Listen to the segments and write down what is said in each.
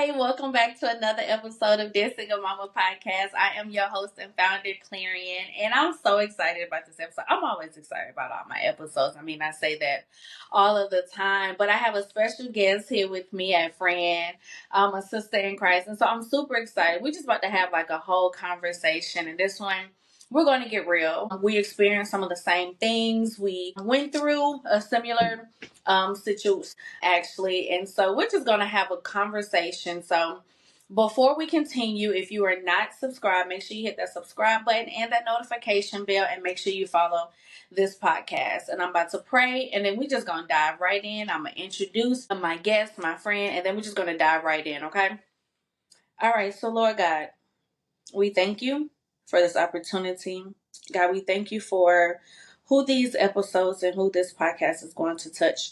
Hi, welcome back to another episode of Dear Single Mama Podcast. I am your host and founder, Clarion, and I'm so excited about this episode. I'm always excited about all my episodes. I mean, I say that all of the time, but I have a special guest here with me, a friend, a sister in Christ, and so I'm super excited. We're just about to have like a whole conversation, and this one, we're going to get real. We experienced some of the same things. We went through a similar situation actually. And so we're just going to have a conversation. So before we continue, if you are not subscribed, make sure you hit that subscribe button and that notification bell, and make sure you follow this podcast. And I'm about to pray, and then we're just going to dive right in. I'm going to introduce my guest, my friend, and then we're just going to dive right in, okay? All right. So, Lord God, we thank you for this opportunity. God, we thank you for who these episodes and who this podcast is going to touch.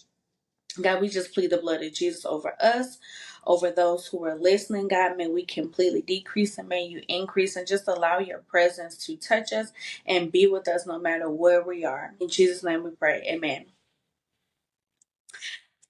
God, we just plead the blood of Jesus over us, over those who are listening. God, may we completely decrease and may you increase, and just allow your presence to touch us and be with us no matter where we are. In Jesus' name we pray. Amen.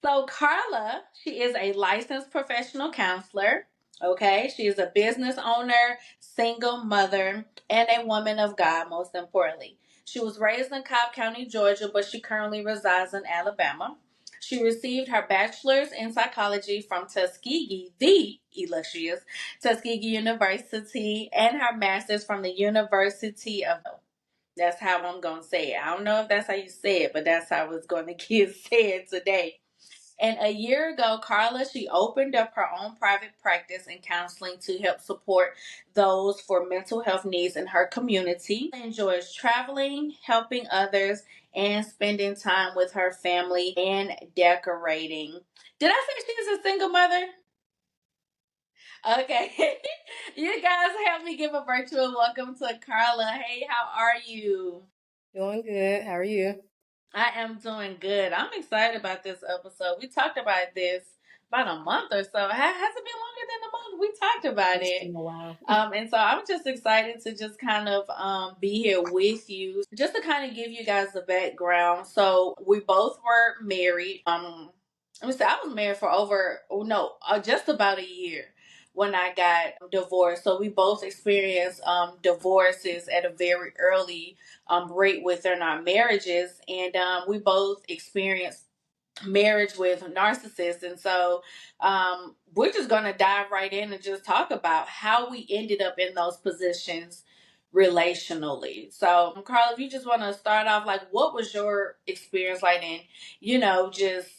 So Carla, she is a licensed professional counselor. Okay, she is a business owner, single mother, and a woman of God, most importantly. She was raised in Cobb County, Georgia, but she currently resides in Alabama. She received her bachelor's in psychology from Tuskegee, the illustrious Tuskegee University, and her master's from the University of. That's how I'm going to say it. I don't know if that's how you say it, but that's how it's going to get said today. And a year ago, Carla, she opened up her own private practice in counseling to help support those for mental health needs in her community. She enjoys traveling, helping others, and spending time with her family and decorating. Did I say she's a single mother? Okay. You guys help me give a virtual welcome to Carla. Hey, how are you? Doing good. How are you? I am doing good. I'm excited about this episode. We talked about this about a month or so. Has it been longer than a month? We talked about It's it. been a while. And so I'm just excited to just kind of be here with you, just to kind of give you guys the background. So we both were married. Let me say, I was married for just about a year when I got divorced. So we both experienced divorces at a very early rate within our marriages, and we both experienced marriage with narcissists. And so we're just going to dive right in and just talk about how we ended up in those positions relationally. So Carla, if you just want to start off, like, what was your experience like? And just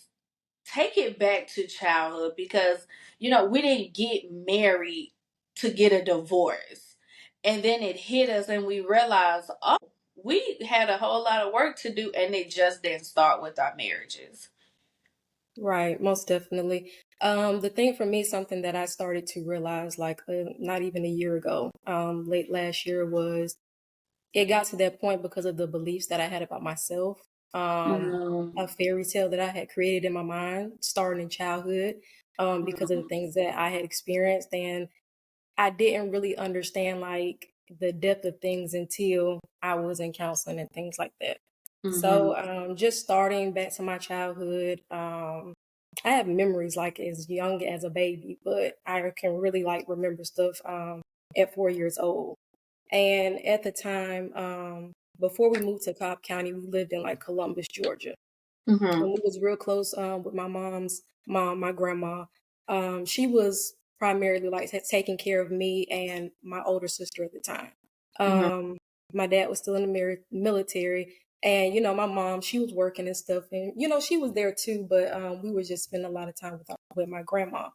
take it back to childhood, because we didn't get married to get a divorce, and then it hit us and we realized, oh, we had a whole lot of work to do, and it just didn't start with our marriages. Right, most definitely. The thing for me, something that I started to realize, like not even a year ago, late last year, was it got to that point because of the beliefs that I had about myself. A fairy tale that I had created in my mind, starting in childhood, because of the things that I had experienced, and I didn't really understand like the depth of things until I was in counseling and things like that. So just starting back to my childhood, I have memories like as young as a baby, but I can really like remember stuff at 4 years old. And at the time, before we moved to Cobb County, we lived in like Columbus, Georgia. And we was real close with my mom's mom, my grandma. She was primarily like taking care of me and my older sister at the time. My dad was still in the military, and my mom, she was working and stuff, and she was there too. But we were just spending a lot of time with my grandma.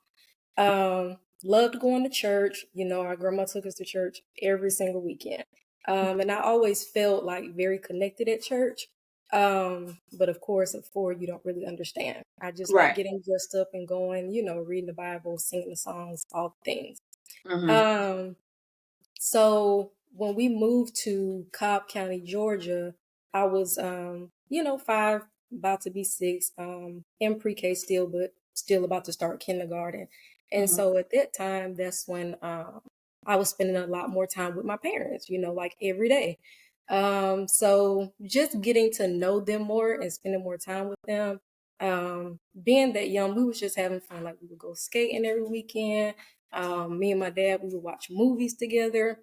Loved going to church. Our grandma took us to church every single weekend. And I always felt like very connected at church. But of course, at 4, you don't really understand. I just like Right. getting dressed up and going, reading the Bible, singing the songs, all the things. Mm-hmm. So when we moved to Cobb County, Georgia, I was, 5, about to be 6, in pre-K still, but still about to start kindergarten. And so at that time, that's when I was spending a lot more time with my parents, like every day. So just getting to know them more and spending more time with them, Being that young, we was just having fun. Like we would go skating every weekend. Me and my dad, we would watch movies together.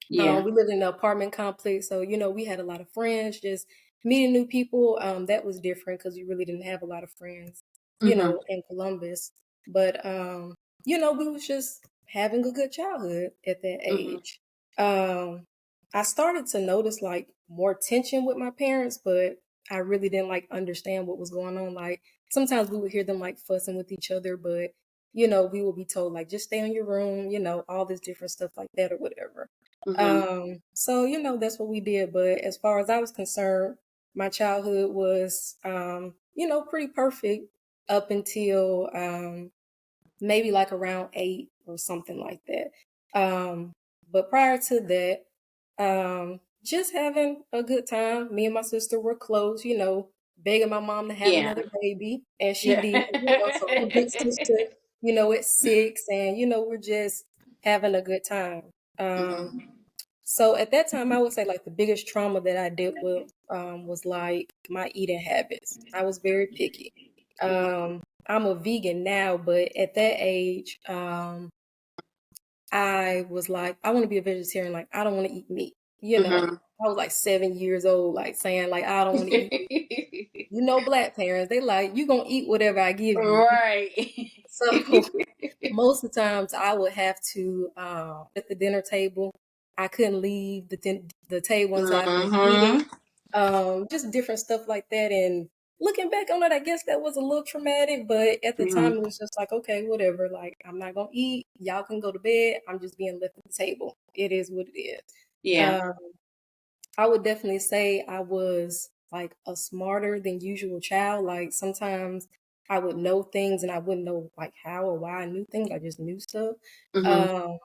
Yeah. We lived in an apartment complex, so we had a lot of friends. Just meeting new people, that was different because we really didn't have a lot of friends, Mhm. in Columbus. But we was just having a good childhood at that Mhm. age. Um, I started to notice like more tension with my parents, but I really didn't like understand what was going on. Like sometimes we would hear them like fussing with each other, but we would be told like just stay in your room, all this different stuff like that or whatever. Mhm. So that's what we did. But as far as I was concerned, my childhood was pretty perfect up until maybe like around 8 or something like that. But prior to that, just having a good time. Me and my sister were close, begging my mom to have Yeah. another baby, and she Yeah. did, so I'm a big sister, at 6, and we're just having a good time. Um, Mhm. so at that time, I would say like the biggest trauma that I dealt with was like my eating habits. I was very picky. Mhm. I'm a vegan now, but at that age, I was like, I want to be a vegetarian. Like, I don't want to eat meat. Mhm. I was like 7 years old, like saying like, I don't want to eat meat. Black parents, they like, you gonna eat whatever I give you. Right. So most of the times I would have to at the dinner table. I couldn't leave the table until I finished eating. Mhm. Just different stuff like that. And looking back on it, I guess that was a little traumatic, but at the time Mhm. it was just like, okay, whatever. Like I'm not gonna eat. Y'all can go to bed. I'm just being left at the table. It is what it is. Yeah. Um, I would definitely say I was like a smarter than usual child. Like sometimes I would know things and I wouldn't know like how or why I knew things. I just knew stuff. Mhm. Um,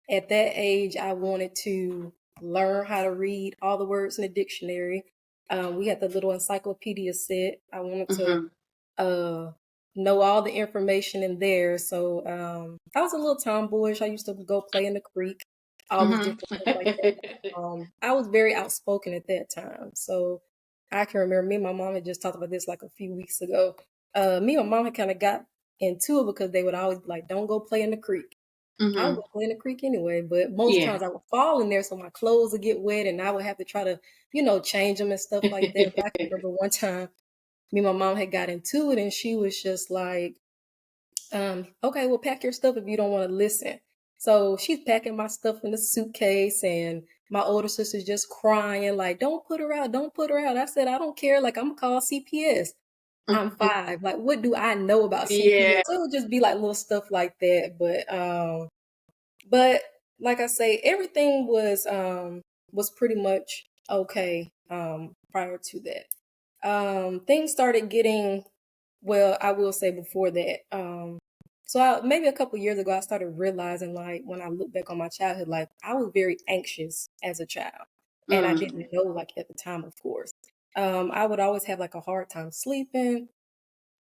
at that age, I wanted to learn how to read all the words in the dictionary. We had the little encyclopedia set. I wanted to Mhm. uh, know all the information in there. So I was a little tomboyish. I used to go play in the creek, all this Mhm. different stuff like that. I was very outspoken at that time. So I can remember me and my mom had just talked about this like a few weeks ago. Me and my mom had kind of got into it because they would always be like, don't go play in the creek. I would Mhm. go play in the creek anyway, but most Yeah. times I would fall in there so my clothes would get wet and I would have to try to, change them and stuff like that. But I can remember one time me and my mom had got into it and she was just like, okay, well, pack your stuff if you don't want to listen. So she's packing my stuff in the suitcase, and my older sister's just crying, like, don't put her out, don't put her out. I said, I don't care. Like, I'm gonna call CPS. I'm Mhm. 5. Like, what do I know about CPS? Yeah. So it would just be like little stuff like that. But like I say, everything was pretty much okay prior to that. Things started getting well, I will say before that. Maybe a couple years ago, I started realizing, like, when I look back on my childhood, like, I was very anxious as a child. And I Mm. didn't know, like, at the time, of course. I would always have, like, a hard time sleeping.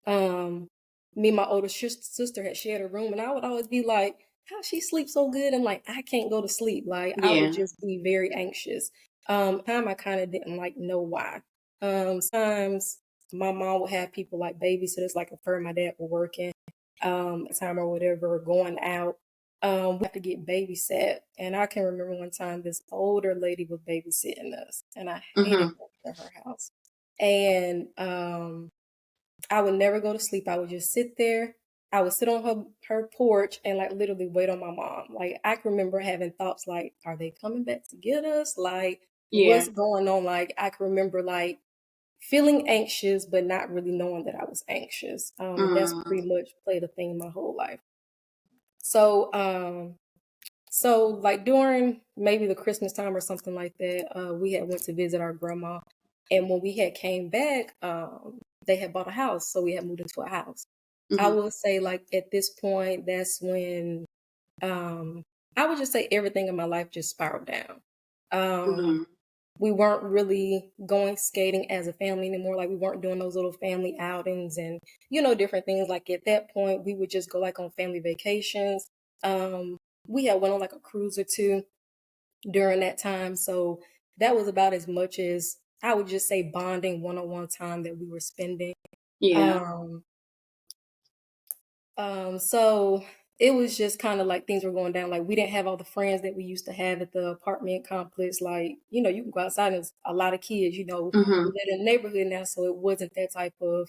Um, Me and my older sister had shared a room, and I would always be like, how she sleep so good? And, like, I can't go to sleep. Like, I would Yeah. just be very anxious. Time I kind of didn't, like, know why. Sometimes my mom would have people like babysitters, like if her and my dad were working time or whatever, or going out. We have to get babysat. And I can remember one time this older lady was babysitting us, and I hated Mhm. going to her house. And I would never go to sleep. I would just sit there. I would sit on her porch and like literally wait on my mom. Like I can remember having thoughts like, are they coming back to get us? Like Yeah. what's going on? Like I can remember like feeling anxious, but not really knowing that I was anxious. And that's Mm. pretty much played a thing my whole life. So, like during maybe the Christmas time or something like that, we had went to visit our grandma, and when we had came back, they had bought a house, so we had moved into a house. I Mhm. will say, like at this point, that's when um, I would just say everything in my life just spiraled down. Um, Mhm. we weren't really going skating as a family anymore. Like we weren't doing those little family outings and different things. Like at that point, we would just go like on family vacations. Um, we had went on like a cruise or two during that time, so that was about as much as I would just say bonding one-on-one time that we were spending. Yeah. Um, so it was just kind of like things were going down. Like we didn't have all the friends that we used to have at the apartment complex. Like, you can go outside and there's a lot of kids, we Mhm. live in a neighborhood now, so it wasn't that type of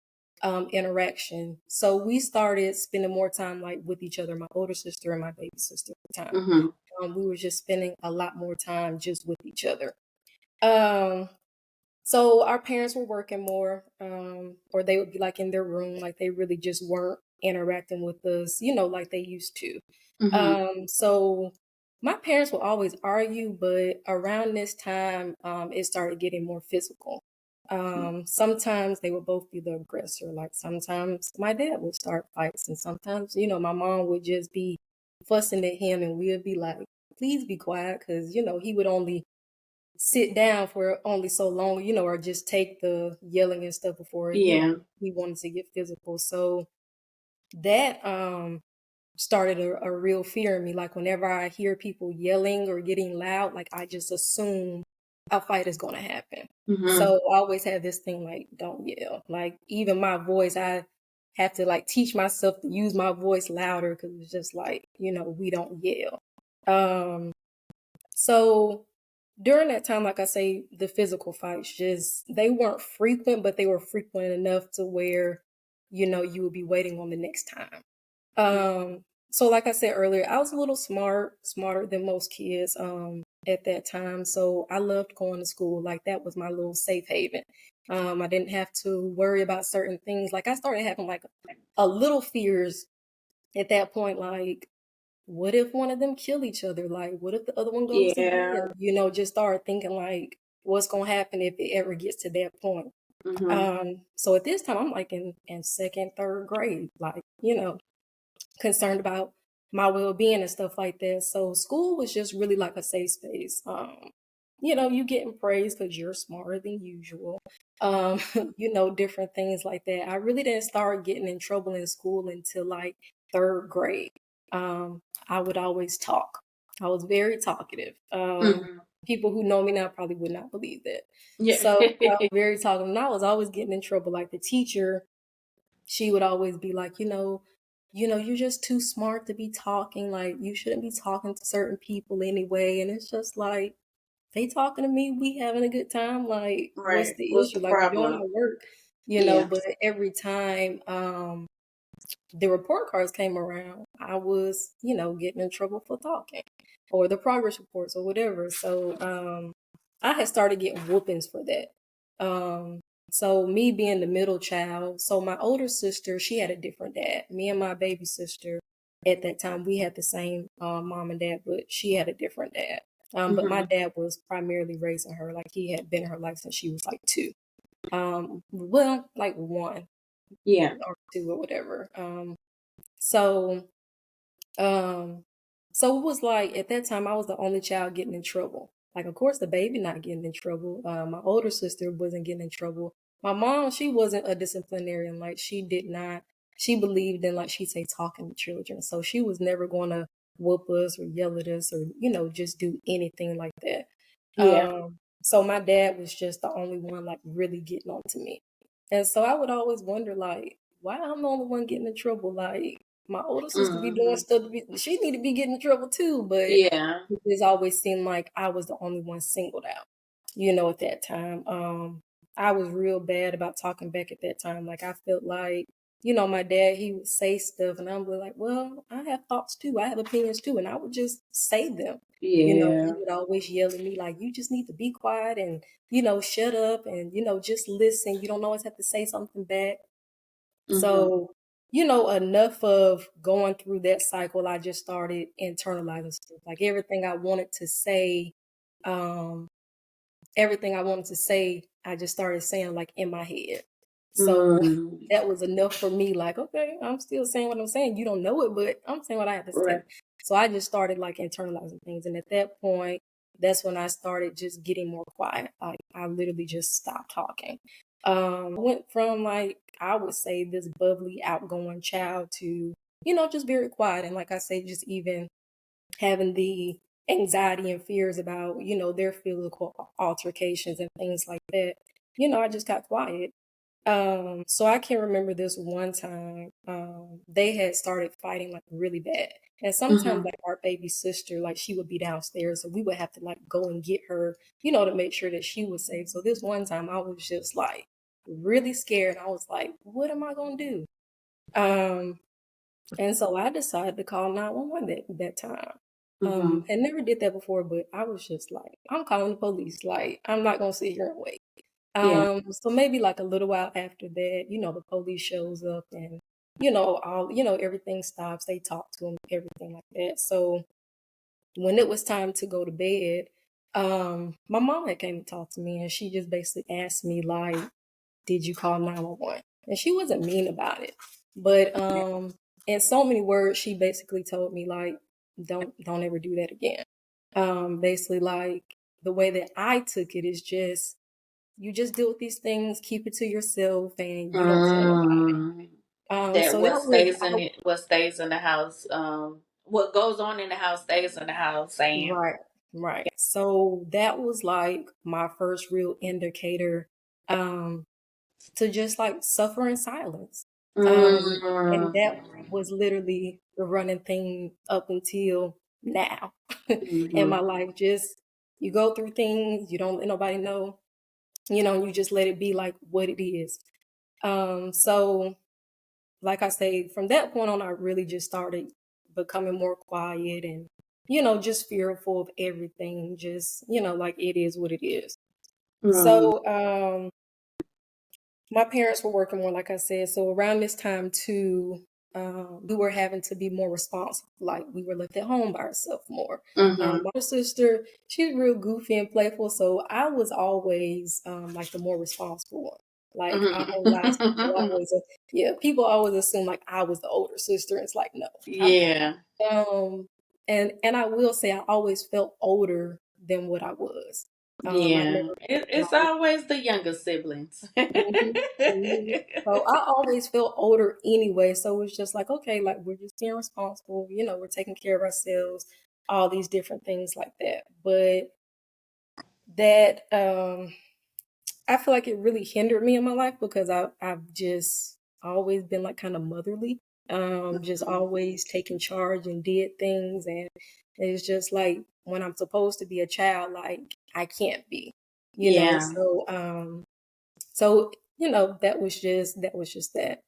interaction. So we started spending more time like with each other, my older sister and my baby sister at the time. Mhm. We were just spending a lot more time just with each other. Um, so our parents were working more, or they would be like in their room, like they really just weren't interacting with us, like they used to. Mhm. So my parents will always argue, but around this time, it started getting more physical. Sometimes they would both be the aggressor. Like sometimes my dad would start fights, and sometimes, my mom would just be fussing at him, and we would be like, "Please be quiet," because he would only sit down for only so long, or just take the yelling and stuff before, Yeah. he wanted to get physical. So that started a real fear in me. Like whenever I hear people yelling or getting loud, like I just assume a fight is gonna happen. Mhm. So I always have this thing like, don't yell. Like even my voice, I have to like teach myself to use my voice louder because it's just like, we don't yell. Um so during that time, like I say, the physical fights just they weren't frequent, but they were frequent enough to where, you would be waiting on the next time. So like I said earlier, I was a little smarter than most kids at that time. So I loved going to school. Like that was my little safe haven. I didn't have to worry about certain things. Like I started having like a little fears at that point, like what if one of them kill each other? Like, what if the other one goes to Yeah. jail? Just start thinking like, what's gonna happen if it ever gets to that point? Mhm. So at this time, I'm like in second, third grade, like concerned about my well being and stuff like that. So school was just really like a safe space. You getting praised because you're smarter than usual. Um, different things like that. I really didn't start getting in trouble in school until like third grade. I would always talk. I was very talkative. Mhm. People who know me now probably would not believe that. Yeah. So I was very talkative, and I was always getting in trouble. Like the teacher, she would always be like, you're just too smart to be talking. Like you shouldn't be talking to certain people anyway. And it's just like they talking to me, we having a good time. Like, what's Right. the What's the issue? Like we doing problem? our work, Yeah. but every time the report cards came around, I was, getting in trouble for talking or the progress reports or whatever. So I had started getting whoopings for that. So me being the middle child, so my older sister, she had a different dad. Me and my baby sister at that time, we had the same mom and dad, but she had a different dad. But my Mhm. dad was primarily raising her, like he had been in her life since she was like two. Well, like one Yeah. or two or whatever. So, um, so it was like at that time I was the only child getting in trouble. Like, of course, the baby not getting in trouble. My older sister wasn't getting in trouble. My mom, she wasn't a disciplinarian. Like, she did not. She believed in like she say talking to children. So she was never going to whoop us or yell at us or just do anything like that. Yeah. So my dad was just the only one like really getting on to me. And so I would always wonder like, why I'm the only one getting in trouble? Like my older sister be doing Mhm. stuff she need to be getting in trouble too, but Yeah. it just always seemed like I was the only one singled out, at that time. I was real bad about talking back at that time. Like I felt like, my dad, he would say stuff and I'm like, well, I have thoughts too. I have opinions too. And I would just say them. He Yeah. would always yell at me like, you just need to be quiet and, shut up and, just listen. You don't always have to say something back. Mhm. So, enough of going through that cycle, I just started internalizing stuff. Like um, everything I wanted to say, I just started saying like in my head. So Mm. that was enough for me. Like, okay, I'm still saying what I'm saying. You don't know it, but I'm saying what I have to say. Right. So I just started like internalizing things. And at that point, that's when I started just getting more quiet. Like I literally just stopped talking. Went from like, I would say this bubbly, outgoing child to, just very quiet. And like I say, just even having the anxiety and fears about, their physical altercations and things like that. I just got quiet. So I can remember this one time, they had started fighting like really bad. And sometimes Mhm. like our baby sister, like she would be downstairs, so we would have to like go and get her, to make sure that she was safe. So this one time I was just like really scared. I was like, what am I gonna do? Um, and so I decided to call 911 that time. Mhm. And never did that before, but I was just like, I'm calling the police. Like, I'm not gonna sit here and wait. Yeah. So maybe like a little while after that, the police shows up and, everything stops. They talk to him, everything like that. So when it was time to go to bed, my mom had came to talk to me and she just basically asked me like, did you call 911? And she wasn't mean about it. But in so many words, she basically told me like, don't ever do that again. Basically like the way that I took it is just you just deal with these things, keep it to yourself, and you don't tell nobody. Mm. That So that was what stays in the house, what goes on in the house stays in the house, saying. right, right. So that was like my first real indicator um, to just like suffer in silence. And Mm. that was literally the running thing up until now in my Mhm. life. Just you go through things, you don't let nobody know, and you just let it be like what it is. So like I say, from that point on, I really just started becoming more quiet and, just fearful of everything. Just, like it is what it is. Mm. So, my parents were working more, like I said. So around this time too, we were having to be more responsible. Like we were left at home by ourselves more. Mhm. My sister, she's real goofy and playful, so I was always like the more responsible one. Like I don't lie, people Mhm. always, yeah, people always assume like I was the older sister. It's like no, I'm not. Yeah. Um, and I will say I always felt older than what I was. I Yeah. remember It's always the younger siblings. Mhm, mhm. So I always felt older anyway, so it's just like, okay, like we're just being responsible, we're taking care of ourselves, all these different things like that. But that I feel like it really hindered me in my life because I've just always been like kind of motherly. Just Mhm. always taking charge and did things and it's just like when I'm supposed to be a child, like I can't be, Yeah. so, that was just that.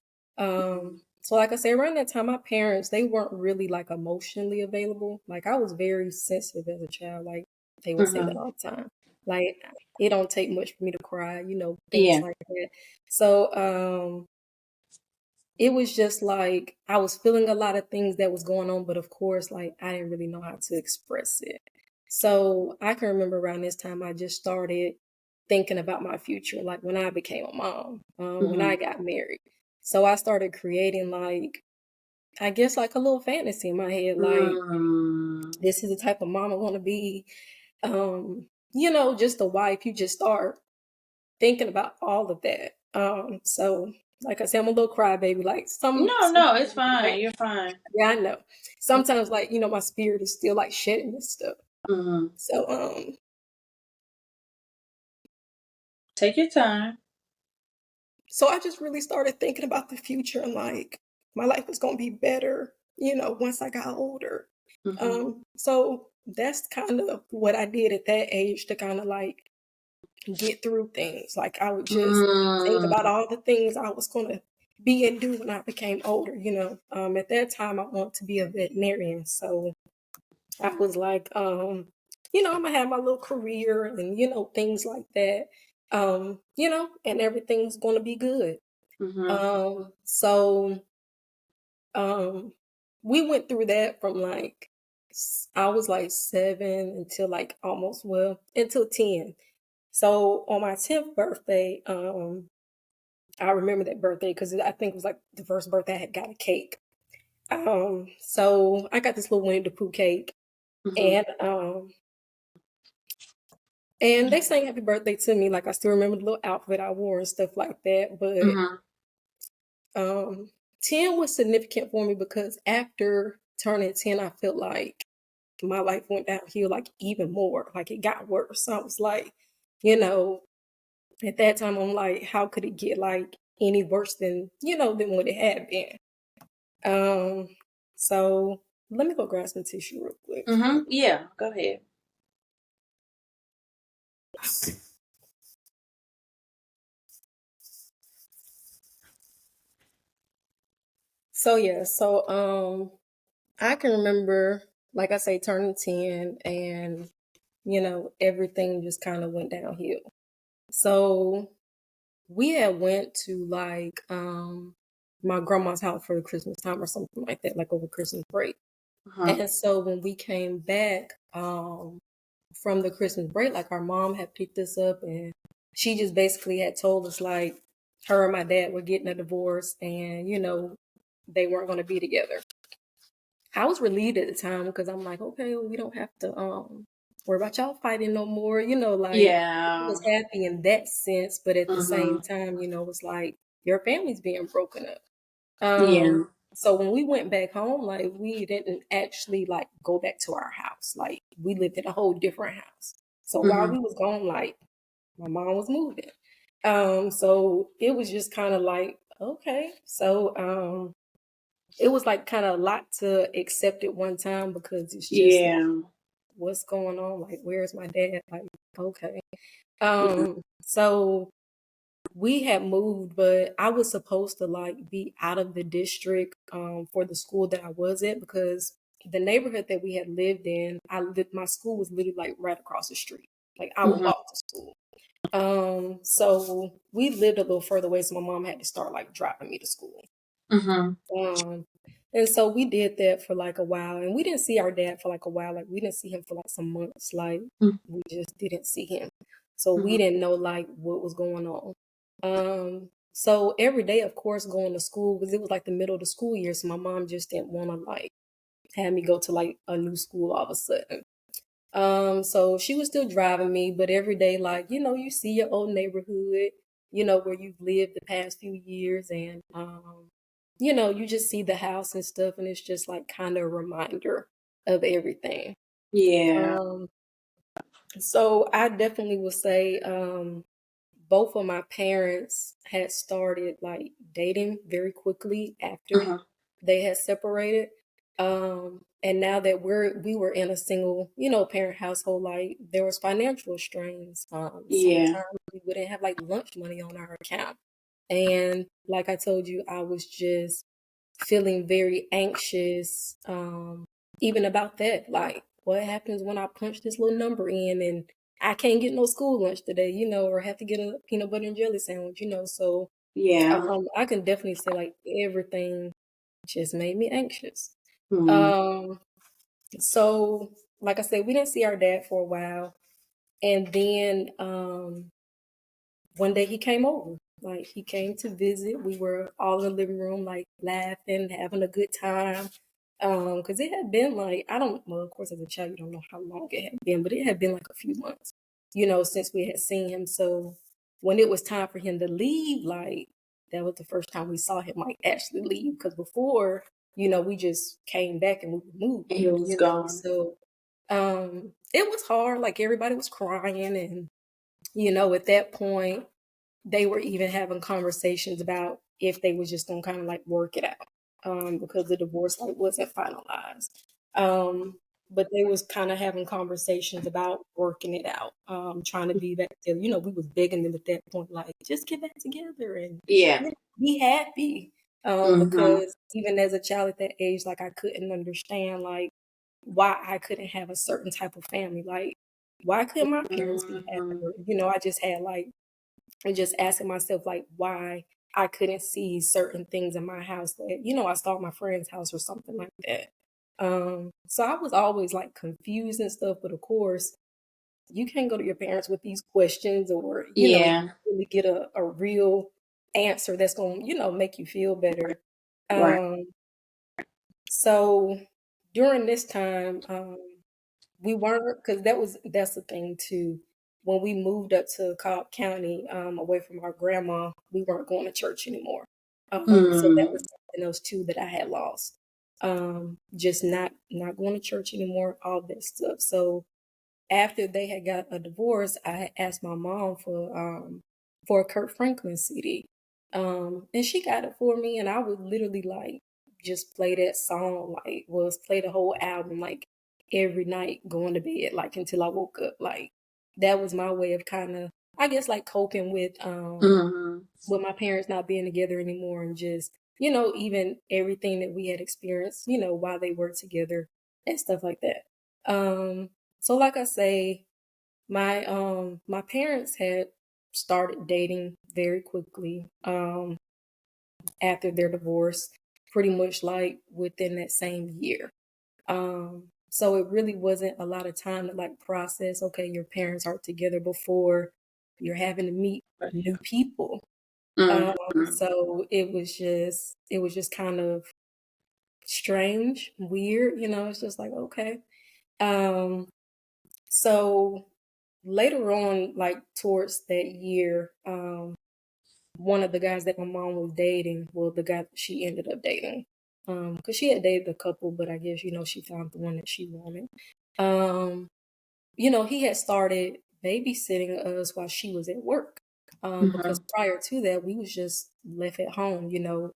So like I say, around that time, my parents, they weren't really like emotionally available. Like I was very sensitive as a child. Like they would say that Mhm. all the time. Like it don't take much for me to cry, things Yeah. like that. So, it was just like I was feeling a lot of things that was going on, but of course, like I didn't really know how to express it. So I can remember around this time I just started thinking about my future, like when I became a mom, when I Mhm. got married. So I started creating like I guess like a little fantasy in my head, like Mm. this is the type of mom I want to be. Just a wife. You just start thinking about all of that. So like I said, I'm a little crybaby. Like No, no, it's fine. You're fine. yeah, I know. Sometimes, like, my spirit is still like shedding this stuff. Mhm. So, Take your time. so I just really started thinking about the future and like my life was gonna be better, once I got older. Mhm. So that's kind of what I did at that age to kind of like get through things. Like I would just think Mm. about all the things I was gonna be and do when I became older. At that time I wanted to be a veterinarian, so I was like, I'm gonna have my little career and things like that. And everything's gonna be good. Mhm. So we went through that from like I was like 7 until like almost until 10. So on my 10th birthday, I remember that birthday because I think it was like the first birthday I had got a cake. So I got this little Winnie the Pooh cake, Mhm. and they sang happy birthday to me. Like I still remember the little outfit I wore and stuff like that. But Mhm. 10 was significant for me because after turning 10, I felt like my life went downhill like even more. Like it got worse. So I was like, you know, at that time I'm like, how could it get like any worse than, than what it had been. So let me go grab some tissue real quick. Yeah, go ahead. So yeah, I can remember, like I say, turning 10 and, everything just kind of went downhill. So we had went to like my grandma's house for the Christmas time or something like that, like over Christmas break. And so when we came back from the Christmas break, like our mom had picked us up and she just basically had told us like her and my dad were getting a divorce and, they weren't going to be together. I was relieved at the time because I'm like, okay, well, we don't have to worry about y'all fighting no more. Like I Yeah. was happy in that sense, but at the same time, it's like your family's being broken up. Yeah. So when we went back home, like we didn't actually like go back to our house. Like we lived in a whole different house. So while we was gone, like my mom was moving. So it was just kind of like, okay. So it was like kind of a lot to accept at one time because it's just like, Yeah. what's going on? Like, where's my dad? Like, okay. Yeah. So we had moved, but I was supposed to like be out of the district for the school that I was at because the neighborhood that we had lived in, my school was literally like right across the street. Like I would walk to school. So we lived a little further away, so my mom had to start like driving me to school. And so we did that for like a while, and we didn't see our dad for like a while. Like we didn't see him for like some months. Like we just didn't see him, so we didn't know like what was going on. So every day, of course, going to school because it was like the middle of the school year, so my mom just didn't want to like have me go to like a new school all of a sudden. So she was still driving me, but every day, like, you see your old neighborhood, where you've lived the past few years and you just see the house and stuff and it's just like kind of a reminder of everything. Yeah. Um, so I definitely would say both of my parents had started like dating very quickly after they had separated. And now that we were in a single, parent household, like there was financial strains. Yeah. Sometimes we wouldn't have like lunch money on our account. And like I told you, I was just feeling very anxious, even about that. Like, what happens when I punch this little number in and I can't get no school lunch today, or have to get a peanut butter and jelly sandwich, So Yeah. I can definitely say like everything just made me anxious. Mm. Um, so like I said, we didn't see our dad for a while. And then one day he came over. Like he came to visit. We were all in the living room, like laughing, having a good time. Because it had been like well, of course, as a child, you don't know how long it had been, but it had been like a few months, since we had seen him. So when it was time for him to leave, like that was the first time we saw him like actually leave. Because before, we just came back and we moved, He was gone. So it was hard. Like everybody was crying and at that point, they were even having conversations about if they was just gonna kind of like work it out, because the divorce like wasn't finalized. But they was kind of having conversations about working it out, trying to be back together. We was begging them at that point, like just get back together and Yeah. be happy. Because even as a child at that age, like I couldn't understand like why I couldn't have a certain type of family. Like, why couldn't my parents be happy? Or, I just had like, and just asking myself like why I couldn't see certain things in my house that, I saw at my friend's house or something like that. So I was always like confused and stuff, but of course, you can't go to your parents with these questions or, Yeah. really get a real answer that's going to, make you feel better. Right. Um, so during this time, we weren't because that's the thing too. When we moved up to Cobb County, away from our grandma, we weren't going to church anymore. So that was something else too that I had lost. Just not going to church anymore, all that stuff. So after they had got a divorce, I had asked my mom for a Kurt Franklin CD. And she got it for me, and I would literally like just play that song, like was play the whole album like every night going to bed, like until I woke up. Like that was my way of kind of, I guess, like coping Mm-hmm. with my parents not being together anymore, and just, you know, even everything that we had experienced, you know, while they were together and stuff like that. So like I say, my parents had started dating very quickly after their divorce, pretty much like within that same year. So it really wasn't a lot of time to like process, okay, your parents aren't together before you're having to meet new people. Mm-hmm. So it was just kind of strange, weird, you know, it's just like, okay. Um, so later on, like towards that year, one of the guys that my mom was dating, well, the guy that she ended up dating, because she had dated a couple, but I guess, you know, she found the one that she wanted. Um, you know, he had started babysitting us while she was at work. Because prior to that, we was just left at home, you know.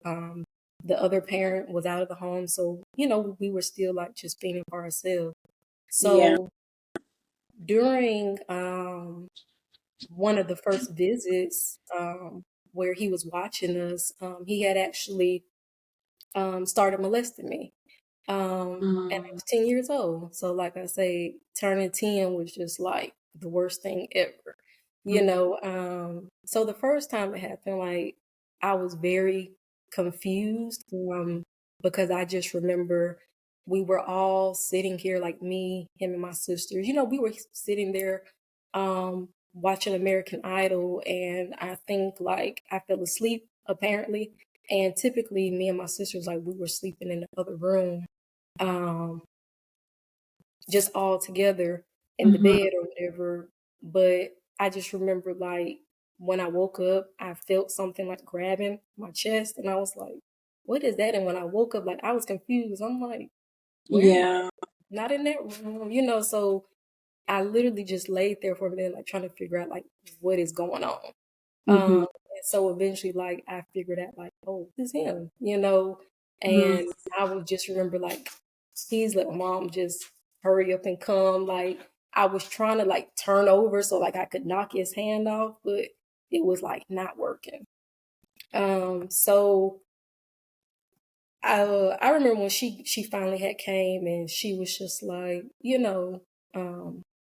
The other parent was out of the home, so, you know, we were still like just being for ourselves. Yeah. So during one of the first visits, where he was watching us, he had actually started molesting me. And I Mm-hmm. was 10 years old. So like I say, turning 10 was just like the worst thing ever. You know, so the first time it happened, like I was very confused, because I just remember we were all sitting here, like me, him and my sisters. You know, we were sitting there watching American Idol, and I think like I fell asleep apparently. And typically me and my sisters, like we were sleeping in the other room, um, just all together in the Mm-hmm. bed or whatever. But I just remember like when I woke up, I felt something like grabbing my chest, and I was like, "What is that?" And when I woke up, like I was confused. I'm like, "Where am I? Yeah. Not in that room," you know. So I literally just laid there for a minute, like trying to figure out like what is going on. Mm-hmm. And so eventually, like I figured out, like, oh, this is him, you know. Mm-hmm. And I would just remember, like, he's like, mom, just hurry up and come. Like, I was trying to like turn over so like I could knock his hand off, but it was like not working. So I remember when she finally had came, and she was just like, you know,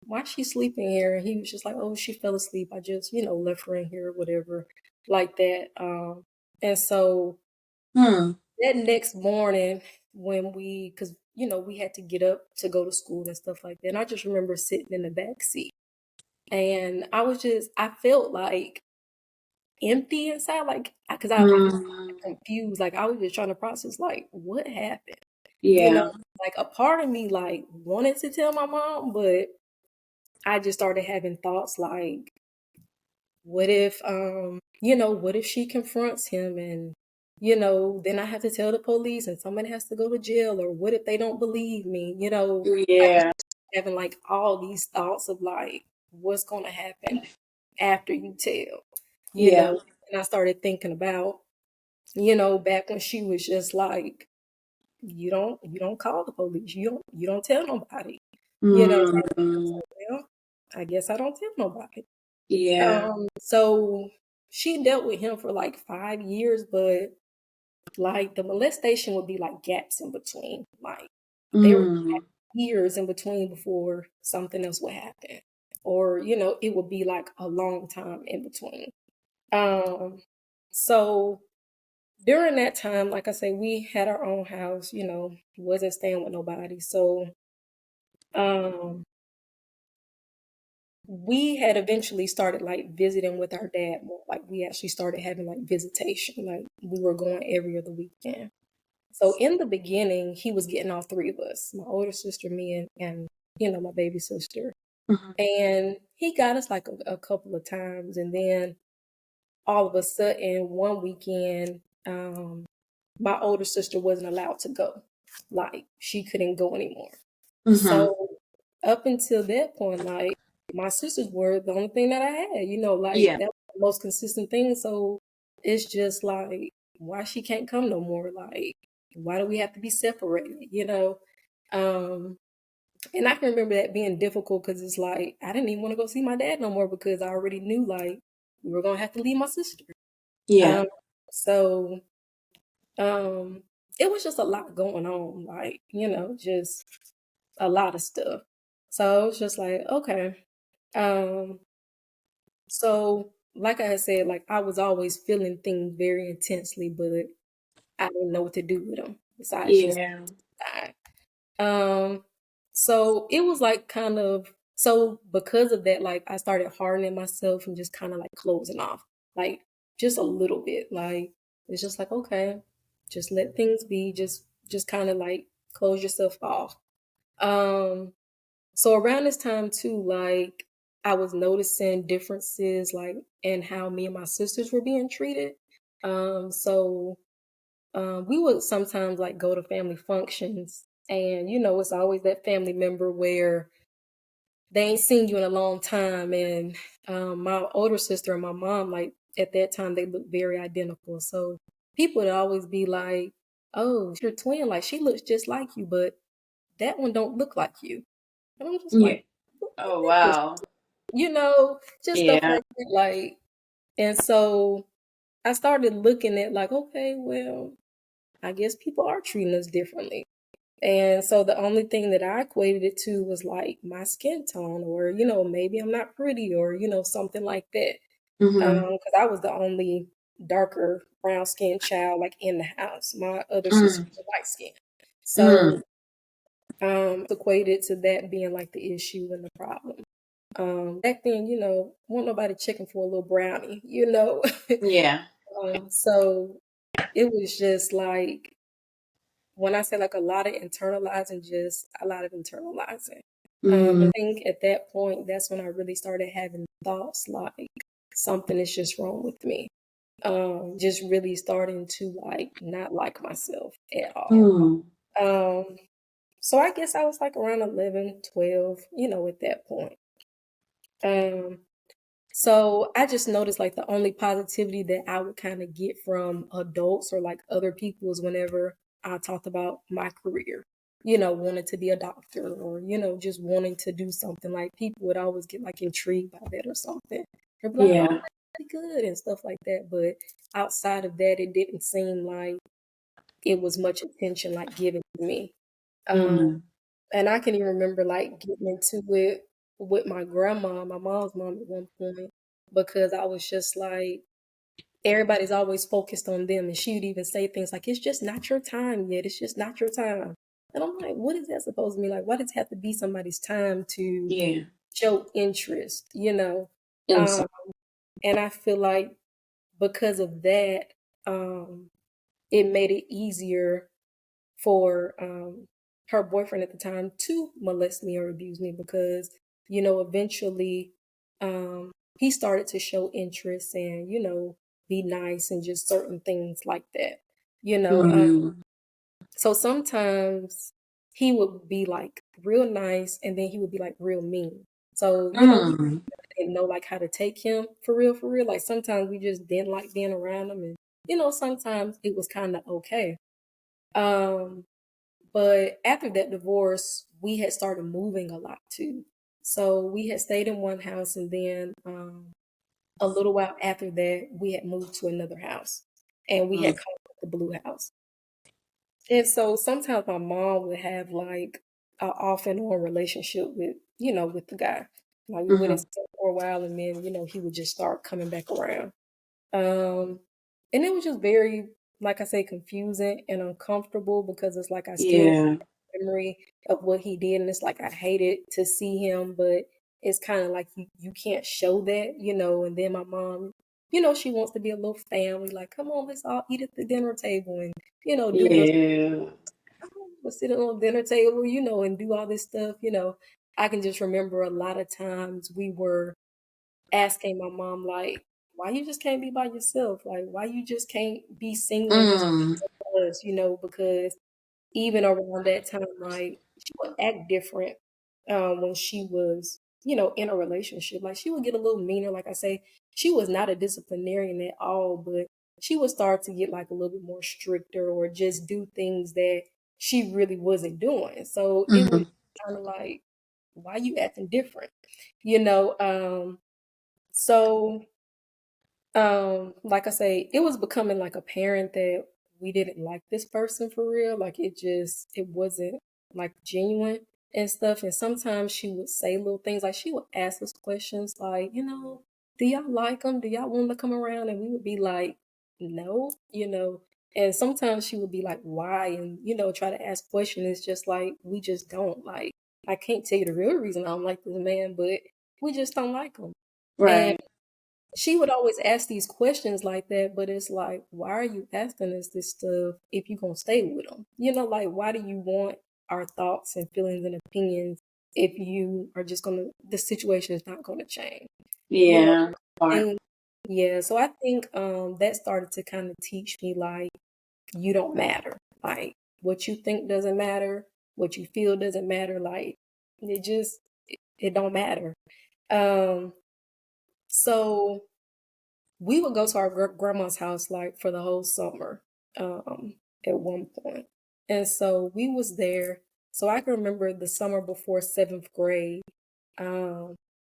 why she sleeping here? And he was just like, oh, she fell asleep. I just, you know, left her in here, whatever, like that. And so Hmm. that next morning when because you know we had to get up to go to school and stuff like that, and I just remember sitting in the back seat, and I felt like empty inside, like because I felt Mm-hmm. confused, like I was just trying to process, like what happened, you know, Yeah. like a part of me like wanted to tell my mom, but I just started having thoughts like, what if you know, what if she confronts him, and you know, then I have to tell the police and somebody has to go to jail, or what if they don't believe me, you know. I just Yeah. having like all these thoughts of like what's going to happen after you tell, you Yeah. know. And I started thinking about, you know, back when she was just like, you don't call the police, you don't tell nobody, you know. So I was Mm-hmm. like, well, I guess I don't tell nobody. Yeah. So she dealt with him for like 5 years, but like the molestation would be like gaps in between. Like there would Mm. be years in between before something else would happen. Or, you know, it would be like a long time in between. Um, so during that time, like I say, we had our own house, you know, wasn't staying with nobody. So um we had eventually started like visiting with our dad more. Like we actually started having like visitation. Like we were going every other weekend. So in the beginning, he was getting all three of us, my older sister, me, and you know, my baby sister. Mm-hmm. And he got us like a couple of times, and then all of a sudden, one weekend, my older sister wasn't allowed to go. Like she couldn't go anymore. Mm-hmm. So up until that point, like my sisters were the only thing that I had, you know, like Yeah. that was the most consistent thing. So it's just like, why she can't come no more? Like, why do we have to be separated? Um, and I can remember that being difficult because it's like I didn't even want to go see my dad no more because I already knew like we were gonna have to leave my sister. Yeah. Um, so um, it was just a lot going on, like just a lot of stuff. So it was just like, okay. Um, so like I had said, like I was always feeling things very intensely, but I didn't know what to do with them besides just Yeah. die. Um, so it was like kind of so because of that, like I started hardening myself and just kind of like closing off, like just a little bit. Like it's just like okay, just let things be. Just kind of like close yourself off. Um, so around this time too, like I was noticing differences like in how me and my sisters were being treated. So we would sometimes like go to family functions, and it's always that family member where they ain't seen you in a long time. And my older sister and my mom, like at that time, they looked very identical. So people would always be like, "Oh, your twin, like she looks just like you, but that one don't look like you." And I'm just Yeah. like, "What Oh difference?" wow. Just stuff Yeah. like that. Like, and so I started looking at like, okay, well, I guess people are treating us differently. And so the only thing that I equated it to was like my skin tone, or, maybe I'm not pretty, or, something like that. Mm-hmm. Because I was the only darker brown skinned child like in the house. My other sisters Mm. were light skinned. So Mm. equated to that being like the issue and the problem. Back then, won't nobody checking for a little brownie. Yeah. So it was just like when I say like a lot of internalizing, just a lot of internalizing. I Mm. think at that point, that's when I really started having thoughts like something is just wrong with me. Just really starting to like not like myself at all. Mm. Um, so I guess I was like around 11, 12, at that point. Um, so I just noticed like the only positivity that I would kind of get from adults or like other people is whenever I talked about my career, wanting to be a doctor or, just wanting to do something. Like people would always get like intrigued by that or something. They'd be like, oh, Yeah. that's pretty good and stuff like that. But outside of that, it didn't seem like it was much attention like given to me. Um, Mm. and I can even remember like getting into it with my grandma, my mom's mom at one point, because I was just like, everybody's always focused on them. And she would even say things like, it's just not your time yet. It's just not your time. And I'm like, what is that supposed to mean? Like, why does it have to be somebody's time to Yeah. show interest? And Um, so. and I feel like because of that, um, it made it easier for her boyfriend at the time to molest me or abuse me because eventually he started to show interest and be nice and just certain things like that you know um, Mm. so sometimes he would be like real nice and then he would be like real mean. So we Mm. didn't know like how to take him for real. Like sometimes we just didn't like being around him, and sometimes it was kind of okay. um but after that divorce, we had started moving a lot too. So we had stayed in one house, and then a little while after that, we had moved to another house, and we had Mm. called it the Blue House. And so sometimes my mom would have like a off and on relationship with the guy. Like we wouldn't Mm. see him for a while, and then he would just start coming back around. Um, and it was just very, like I say, confusing and uncomfortable because it's like I still Yeah. memory of what he did, and it's like I hated to see him, but it's kind of like you can't show that. And then my mom, she wants to be a little family, like, come on, let's all eat at the dinner table and do this. Yeah. We'll sit on the dinner table, and do all this stuff. I can just remember a lot of times we were asking my mom like, why you just can't be by yourself? Like, why you just can't be single and just Mm. be us? Because even around that time, like she would act different when she was, in a relationship. Like she would get a little meaner. Like I say, she was not a disciplinarian at all, but she would start to get like a little bit more stricter or just do things that she really wasn't doing. So it was Mhm. kind of like, why you acting different? You know, so like I say, it was becoming like apparent that we didn't like this person for real. Like it wasn't like genuine and stuff. And sometimes she would say little things like she would ask us questions like, do y'all like them? Do y'all want to come around? And we would be like, no, And sometimes she would be like, why? And, try to ask questions. It's just like, we just don't like, I can't tell you the real reason I don't like this man, but we just don't like him. And Right. she would always ask these questions like that, but it's like, why are you asking us this stuff if you're gonna stay with them? Like, why do you want our thoughts and feelings and opinions if you are just gonna, the situation is not gonna change, you know? Yeah. Smart. And yeah, so I think that started to kind of teach me like, you don't matter. Like, what you think doesn't matter, what you feel doesn't matter. Like, it don't matter. Um, so we would go to our grandma's house like for the whole summer at one point. And so we was there. So I can remember the summer before seventh grade. Um,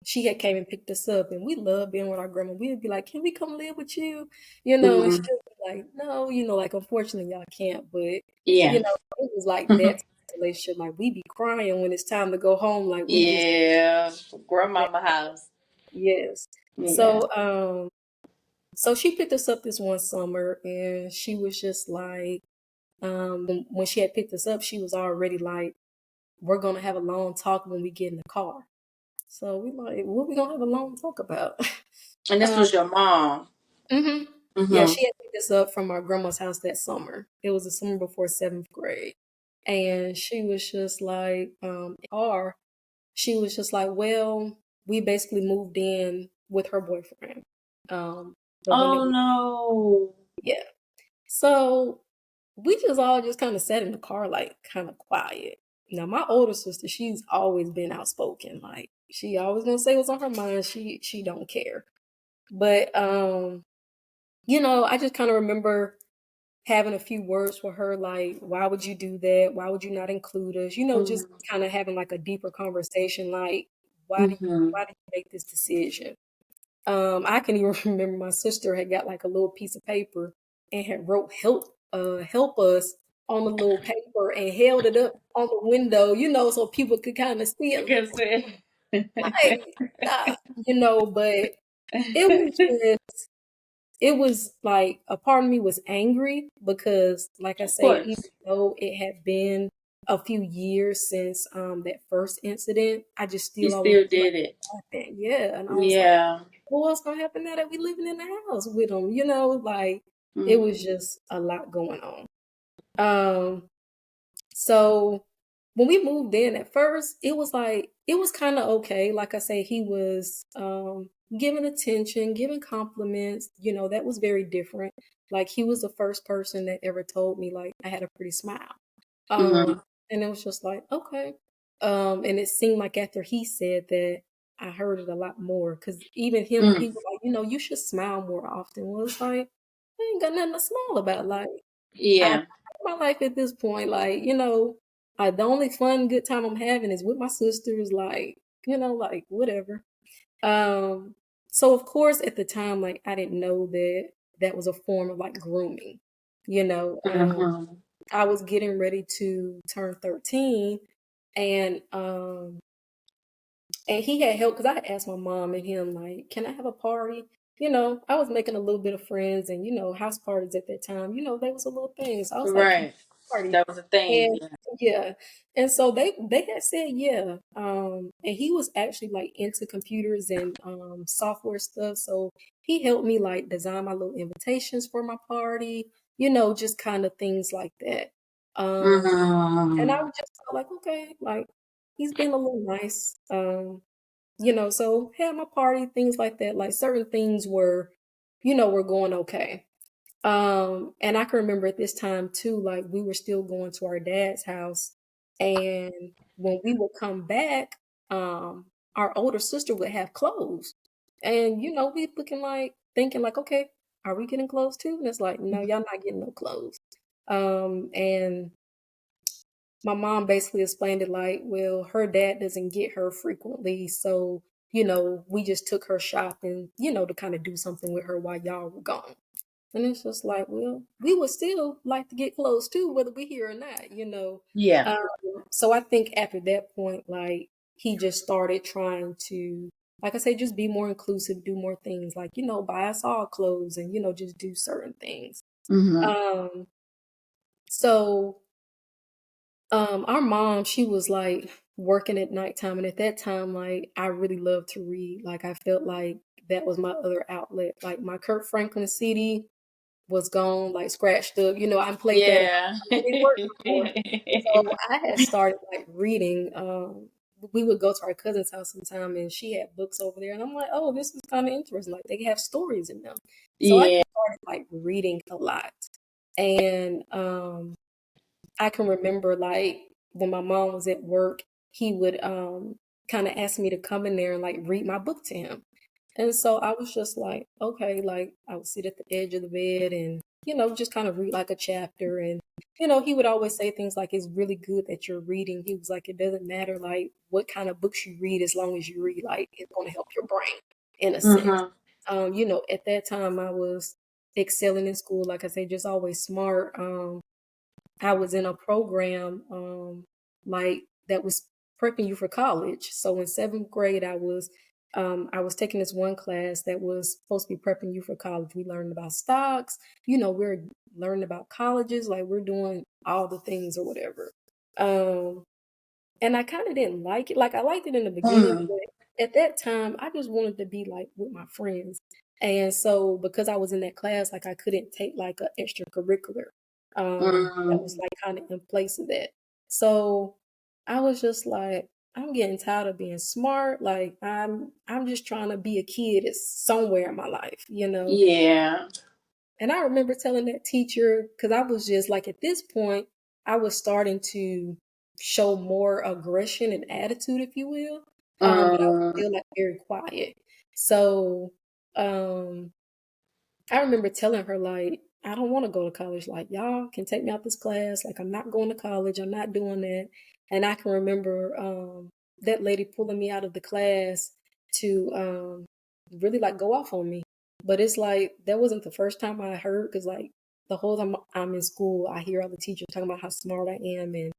she had came and picked us up, and we loved being with our grandma. We'd be like, "Can we come live with you?" And Mhm. she'd be like, "No, like unfortunately y'all can't." But Yeah. it was like that relationship. Like we be crying when it's time to go home. Like we just Yeah. Grandmama house. yes. Yeah. So she picked us up this one summer and she was just like, when she had picked us up, she was already like, we're gonna have a long talk when we get in the car. So we like, what we gonna have a long talk about? And this um, was your mom. hmm Yeah, Mhm. she had picked us up from our grandma's house that summer. It was the summer before seventh grade. And she was just like, she was just like, well, we basically moved in with her boyfriend. The one that Oh no. yeah. So we just all just kind of sat in the car, like kind of quiet. Now, my older sister, she's always been outspoken. Like she always gonna say what's on her mind. She don't care. But I just kind of remember having a few words with her, like, why would you do that? Why would you not include us? Just Mhm. kind of having like a deeper conversation, like, Mhm. why did you make this decision? I can even remember my sister had got like a little piece of paper and had wrote help us on the little paper and held it up on the window, so people could kind of see I it. can see. Like, uh, but it was just, it was like a part of me was angry because, like I Of say, even course. though it had been a few years since that first incident, I just You still always still feel like did it. it happened. Yeah, and I was like, Yeah. well, what's gonna happen now that we living in the house with them? Like it was Mhm. just a lot going on. Um, so when we moved in at first, it was like it was kind of okay. Like I say, he was giving attention, giving compliments. That was very different. Like he was the first person that ever told me like I had a pretty smile. Mhm. And it was just like, okay. And it seemed like after he said that, I heard it a lot more. Cause even him, Mm. he was like, you should smile more often. Well, it's like, I ain't got nothing to smile about. Like, I Yeah. my life at this point, like, the only fun, good time I'm having is with my sisters, like, like whatever. Um, so of course at the time, like I didn't know that that was a form of like grooming. You know, um, Mhm. I was getting ready to turn 13 and he had helped because I had asked my mom and him like, can I have a party? I was making a little bit of friends and house parties at that time, they was a little thing. So I was like, can Right. I have a party? That was a thing. And Yeah. yeah. And so they had said yeah. And he was actually like into computers and software stuff. So he helped me like design my little invitations for my party, just kind of things like that. And I Mhm. was just like, okay, like he's been a little nice. So had my party, things like that. Like certain things were going okay. And I can remember at this time too, like we were still going to our dad's house. And when we would come back, our older sister would have clothes. And we looking like thinking like, okay. are we getting clothes too? And it's like, no, y'all not getting no clothes. And my mom basically explained it like, well, her dad doesn't get her frequently, so we just took her shopping, to kind of do something with her while y'all were gone. And it's just like, well, we would still like to get clothes too, whether we're here or not. Yeah. Um, so I think after that point, like he just started trying to, like I say, just be more inclusive, do more things, like buy us all clothes, and just do certain things. Mm-hmm. Um, so our mom, she was like working at nighttime, and at that time, like I really loved to read. Like I felt like that was my other outlet. Like my Kurt Franklin CD was gone, like scratched up. I played that at Yeah. I already worked before. So I had started like reading. We would go to our cousin's house sometime, and she had books over there, and I'm like, oh, this is kind of interesting. Like they have stories in them. So I Yeah. just started like reading a lot, and I can remember like when my mom was at work, he would kind of ask me to come in there and like read my book to him. And so I was just like, okay, like I would sit at the edge of the bed and, just kind of read like a chapter. And, he would always say things like, it's really good that you're reading. He was like, it doesn't matter like what kind of books you read, as long as you read, like it's going to help your brain in a sense. Mm-hmm. At that time I was excelling in school, like I say, just always smart. I was in a program like that was prepping you for college. So in seventh grade, I was taking this one class that was supposed to be prepping you for college. We learned about stocks. We're learning about colleges, like we're doing all the things or whatever. Um, and I kind of didn't like it. Like I liked it in the beginning, Mm-hmm. but at that time, I just wanted to be like with my friends. And so because I was in that class, like I couldn't take like a extracurricular that was like kind of in place of that. So I was just like, I'm getting tired of being smart. Like I'm just trying to be a kid at somewhere in my life. Yeah. And I remember telling that teacher, because I was just like, at this point, I was starting to show more aggression and attitude, if you will. But I was Um, still like very quiet. So um, I remember telling her, like, I don't want to go to college. Like, y'all can take me out this class. Like, I'm not going to college. I'm not doing that. And I can remember that lady pulling me out of the class to really like go off on me. But it's like that wasn't the first time I heard, because like the whole time I'm in school, I hear all the teachers talking about how smart I am, and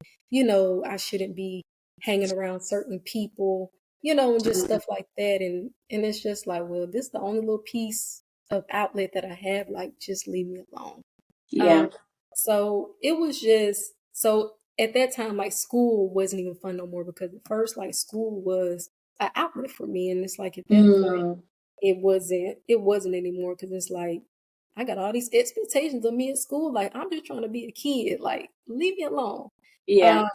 I shouldn't be hanging around certain people, and just stuff like that. And it's just like, well, this is the only little piece of outlet that I have. Like, just leave me alone. yeah. Um, so it was just so at that time, like school wasn't even fun no more, because at first, like school was an outlet for me, and it's like at that point, Mm, it wasn't anymore, because it's like I got all these expectations of me at school. Like I'm just trying to be a kid. Like leave me alone. yeah. Um,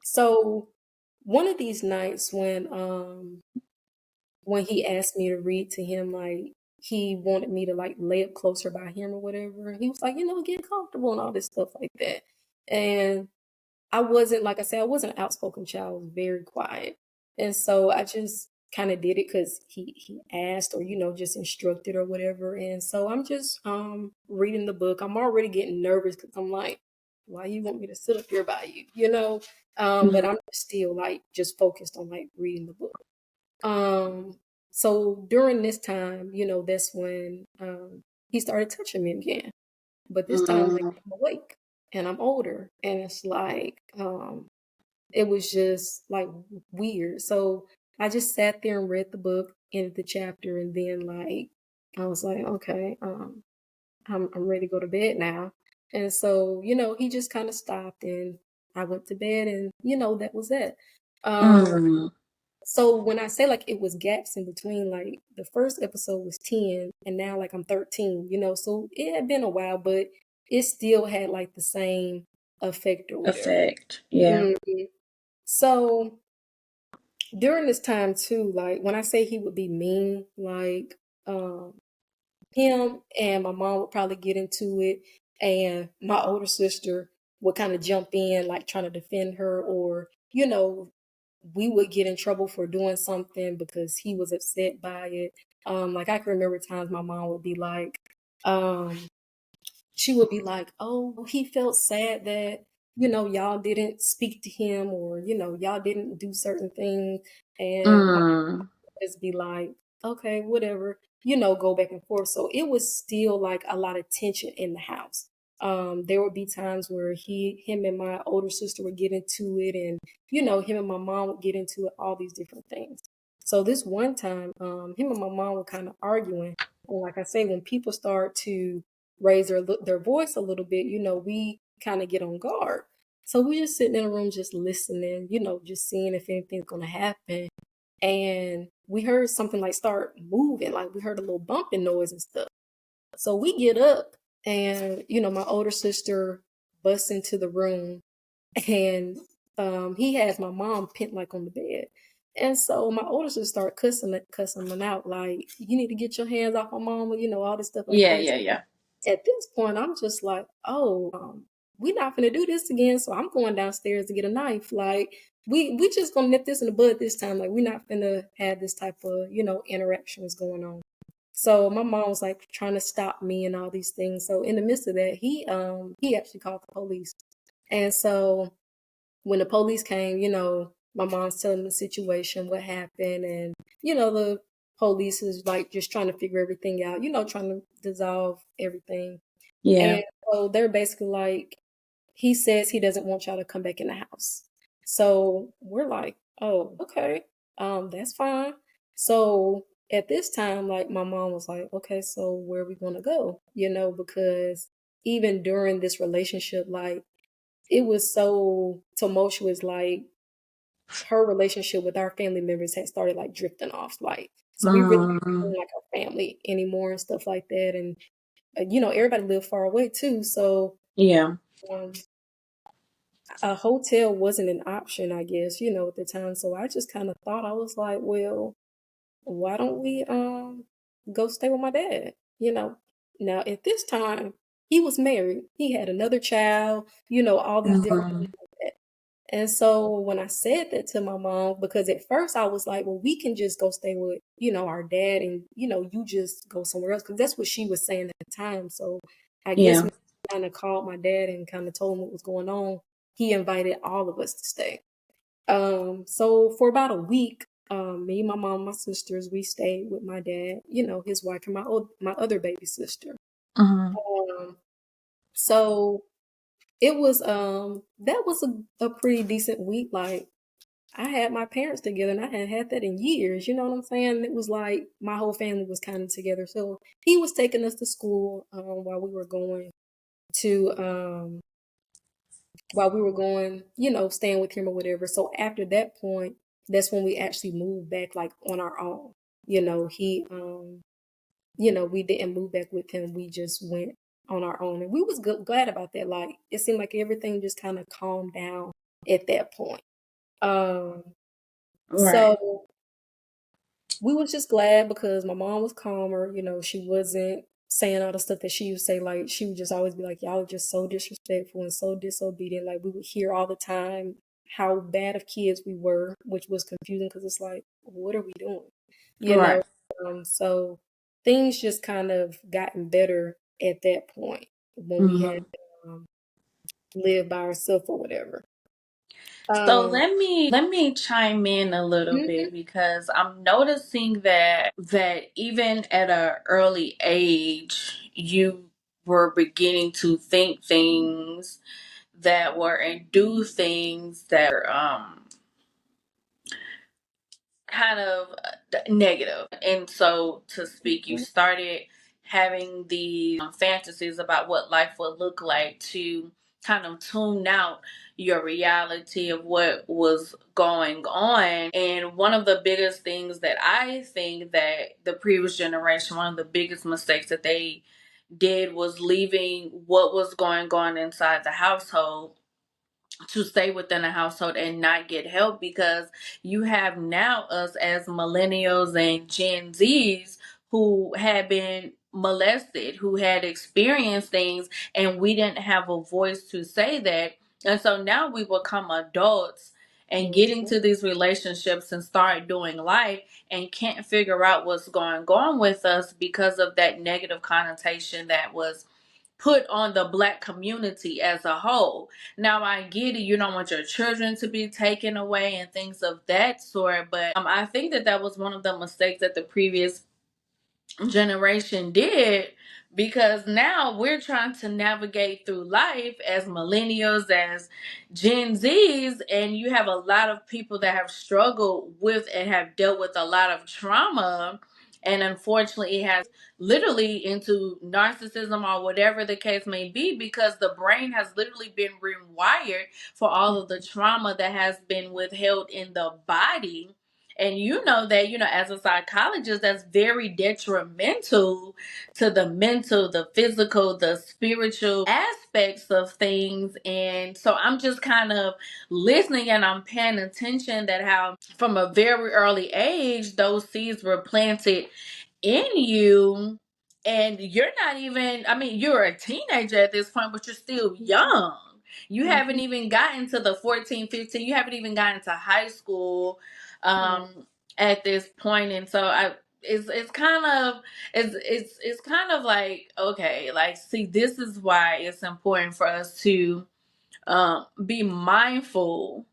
so one of these nights when he asked me to read to him, like he wanted me to like lay up closer by him or whatever. And he was like, get comfortable and all this stuff like that. And I wasn't, like I said, I wasn't an outspoken child. I was very quiet. And so I just kind of did it because he asked, or, just instructed or whatever. And so I'm just reading the book. I'm already getting nervous because I'm like, why you want me to sit up here by you? But Mhm. I'm still like just focused on like reading the book. So during this time, that's when he started touching me again. But this time, like Mm, I'm awake and I'm older, and it's like it was just like weird. So I just sat there and read the book, ended the chapter, and then like I was like, okay, I'm ready to go to bed now. And so, he just kind of stopped, and I went to bed, and that was it. Um mm, so when I say like it was gaps in between, like the first episode was 10 and now like I'm 13, so it had been a while, but it still had like the same effect or whatever. effect. Yeah. Mhm. So during this time too, like when I say he would be mean, like him and my mom would probably get into it, and my older sister would kind of jump in, like trying to defend her, or we would get in trouble for doing something because he was upset by it. Like I can remember times my mom would be like, um, she would be like, "Oh, he felt sad that y'all didn't speak to him, or y'all didn't do certain things," and my Mm. just be like, okay, whatever, go back and forth. So it was still like a lot of tension in the house. There would be times where him and my older sister would get into it, and him and my mom would get into it, all these different things. So this one time, him and my mom were kind of arguing, and like I say, when people start to raise their voice a little bit, we kind of get on guard. So we just sitting in a room, just listening, just seeing if anything's gonna happen, and we heard something like start moving, like we heard a little bumping noise and stuff. So we get up, and my older sister busts into the room, and he has my mom pinned like on the bed. And so my older sister started cussing him out, like, "You need to get your hands off my mama," all this stuff like Yeah, that. yeah, yeah. At this point, I'm just like, "Oh, we're not gonna do this again." So I'm going downstairs to get a knife. Like, we just gonna nip this in the bud this time. Like, we're not gonna have this type of interactions going on. So my mom was like trying to stop me and all these things. So in the midst of that, he actually called the police. And so when the police came, my mom's telling the situation, what happened, and the police is like just trying to figure everything out, trying to dissolve everything. Yeah. And so they're basically like, he says he doesn't want y'all to come back in the house. So we're like, oh, okay, that's fine. So at this time, like my mom was like, okay, so where are we gonna go? Because even during this relationship, like it was so tumultuous, like her relationship with our family members had started like drifting off, like so we really Mm. didn't like our family anymore and stuff like that. And everybody lived far away too, so Yeah. um, a hotel wasn't an option, I guess, at the time. So I just kind of thought, I was like, well, why don't we go stay with my dad? Now at this time he was married, he had another child, all these different Mhm. things like that. And so when I said that to my mom, because at first I was like, well, we can just go stay with, our dad, and, you just go somewhere else. Because that's what she was saying at the time. So I guess Yeah. when I kind of called my dad and kind of told him what was going on, he invited all of us to stay. So for about a week, me, my mom, my sisters, we stayed with my dad, his wife, and my other baby sister. Mhm. Um, so it was that was a pretty decent week. Like I had my parents together, and I hadn't had that in years. You know what I'm saying? It was like my whole family was kind of together. So he was taking us to school while we were going to staying with him or whatever. So after that point, that's when we actually moved back like on our own. He we didn't move back with him. We just went on our own, and we was glad about that. Like it seemed like everything just kind of calmed down at that point. Um, Right. so we was just glad because my mom was calmer. She wasn't saying all the stuff that she would say. Like she would just always be like, "Y'all are just so disrespectful and so disobedient." Like we would hear all the time how bad of kids we were, which was confusing because it's like, what are we doing? You Right. know. So things just kind of gotten better at that point when we had Mhm. um, lived by ourselves or whatever. So Um, let me chime in a little mhm, bit because I'm noticing that even at an early age you were beginning to think things that were and do things that were kind of negative. And so, to speak, you mhm, started having the fantasies about what life would look like to kind of tune out your reality of what was going on. And one of the biggest things that I think that the previous generation, one of the biggest mistakes that they did was leaving what was going on inside the household to stay within a household and not get help, because you have now us as millennials and Gen Zs who had been molested, who had experienced things, and we didn't have a voice to say that. And so now we become adults and getting to these relationships and start doing life and can't figure out what's going on with us because of that negative connotation that was put on the Black community as a whole. Now, I get it, you don't want your children to be taken away and things of that sort, but I think that was one of the mistakes that the previous generation did, because now we're trying to navigate through life as millennials, as Gen Zs, and you have a lot of people that have struggled with and have dealt with a lot of trauma, and unfortunately it has literally into narcissism or whatever the case may be, because the brain has literally been rewired for all of the trauma that has been withheld in the body. And you know that, as a psychologist, that's very detrimental to the mental, the physical, the spiritual aspects of things. And so I'm just kind of listening and I'm paying attention that how from a very early age, those seeds were planted in you. And you're not even, I mean, you're a teenager at this point, but you're still young. You haven't even gotten to the 14, 15, you haven't even gotten to high school at this point. And so it's kind of it's kind of like, okay, like, see, this is why it's important for us to be mindful